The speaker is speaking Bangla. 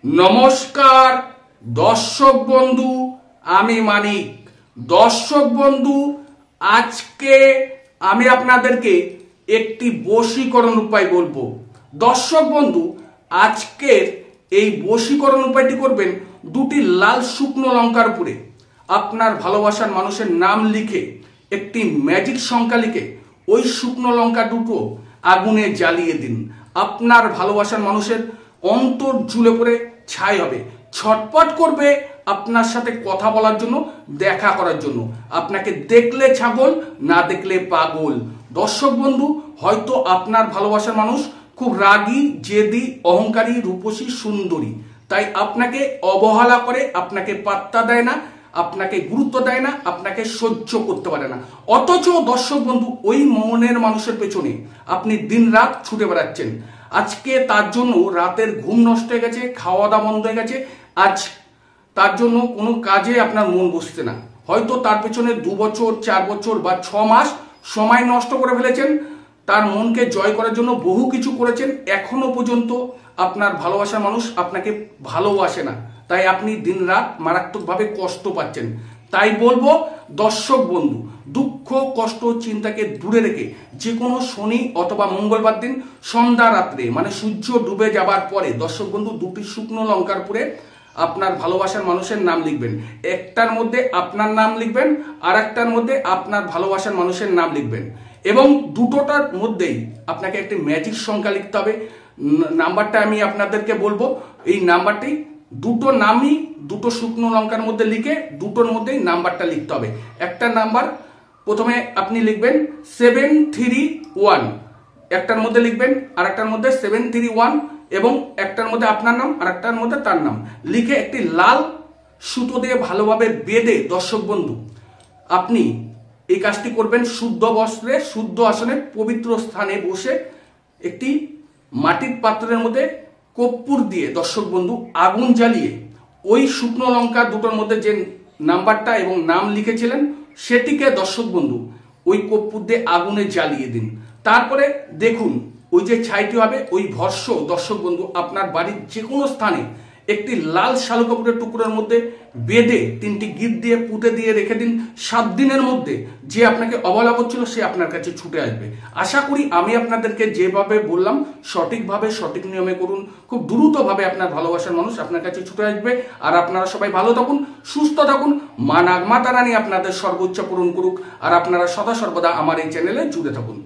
নমস্কার দর্শক বন্ধু, আমি মানিক। দর্শক বন্ধু, আজকে আমি আপনাদেরকে একটি বশীকরণ উপায় বলবো। দর্শক বন্ধু, আজকের এই বশীকরণ উপায়টি করবেন দুটি লাল শুকনো লঙ্কার উপরে। আপনার ভালোবাসার মানুষের নাম লিখে একটি ম্যাজিক সংখ্যা লিখে ওই শুকনো লঙ্কা দুটো আগুনে জ্বালিয়ে দিন। আপনার ভালোবাসার মানুষের অন্তর জ্বলে পড়ে ছাই হবে, ছটপট করবে আপনার সাথে কথা বলার জন্য, দেখা করার জন্য। আপনাকে দেখলে ছাগল, না দেখলে পাগল। দর্শক বন্ধু, হয়তো আপনার ভালোবাসার মানুষ খুব রাগী, জেদি, অহংকারী, রূপসী, সুন্দরী, তাই আপনাকে অবহেলা করে, আপনাকে পাত্তা দেয় না, আপনাকে গুরুত্ব দেয় না, আপনাকে সহ্য করতে পারে না। অথচ দর্শক বন্ধু, ওই মনের মানুষের পেছনে আপনি দিন রাত ছুটে বেড়াচ্ছেন। আজকে তার জন্য রাতের ঘুম নষ্ট হয়ে গেছে, খাওয়া দাওয়া বন্ধ হয়ে গেছে। আজ তার জন্য কোনো কাজে আপনার মন বসছে না। হয়তো তার পেছনে 2 বছর, 4 বছর বা 6 মাস সময় নষ্ট করে ফেলেছেন। তার মনকে জয় করার জন্য বহু কিছু করেছেন, এখনো পর্যন্ত আপনার ভালোবাসার মানুষ আপনাকে ভালোবাসে না। তাই আপনি দিন রাত মারাত্মকভাবে কষ্ট পাচ্ছেন। তাই বলবো দর্শক বন্ধু, দুঃখ, কষ্ট, চিন্তাকে দূরে রেখে যে কোনো শনি অথবা মঙ্গলবার দিন সন্ধ্যা রাত্রে, মানে সূর্য ডুবে যাবার পরে, দর্শক বন্ধু, দুটি শুকনো লঙ্কার উপরে আপনার ভালোবাসার মানুষের নাম লিখবেন। একটার মধ্যে আপনার নাম লিখবেন, আর একটার মধ্যে আপনার ভালোবাসার মানুষের নাম লিখবেন। এবং দুটোটার মধ্যেই আপনাকে একটি ম্যাজিক সংখ্যা লিখতে হবে। নাম্বারটা আমি আপনাদেরকে বলবো। এই নাম্বারটি দুটো নামই দুটো শুকনো লঙ্কার মধ্যে লিখে দুটোর মধ্যেই নাম্বারটা লিখতে হবে। একটা নাম্বার প্রথমে আপনি লিখবেন 731, একটার মধ্যে লিখবেন, আর একটার মধ্যে 731, এবং একটার মধ্যে আপনার নাম আর একটার মধ্যে তার নাম লিখে একটি লাল সুতো দিয়ে ভালোভাবে বেঁধে, দর্শক বন্ধু, আপনি এই কাজটি করবেন শুদ্ধ বস্ত্রে, শুদ্ধ আসনে, পবিত্র স্থানে বসে একটি মাটির পাত্রের মধ্যে কর্পূর দিয়ে, দর্শক বন্ধু, আগুন জ্বালিয়ে ওই শুকনো লঙ্কা দুটোর মধ্যে যে নাম্বারটা এবং নাম লিখেছিলেন সেটিকে, দর্শক বন্ধু, ওই কর্পূর দিয়ে আগুনে জ্বালিয়ে দিন। তারপরে দেখুন ওই যে ছাইটি হবে, ওই ভস্য, দর্শক বন্ধু, আপনার বাড়ির যে কোনো স্থানে একটি লাল শালু কাপড়ের টুকরোর মধ্যে বেঁধে 3টি গিট দিয়ে পুঁতে দিয়ে রেখে দিন। 7 দিনের মধ্যে যে আপনাকে অবহেলা করছিল সে আপনার কাছে ছুটে আসবে। আশা করি আমি আপনাদেরকে যেভাবে বললাম সঠিকভাবে, সঠিক নিয়মে করুন, খুব দ্রুতভাবে আপনার ভালোবাসার মানুষ আপনার কাছে ছুটে আসবে। আর আপনারা সবাই ভালো থাকুন, সুস্থ থাকুন, মা নাগমা তারানী আপনাদের সর্বোচ্চ পূরণ করুক। আর আপনারা সদা সর্বদা আমার এই চ্যানেলে জুড়ে থাকুন।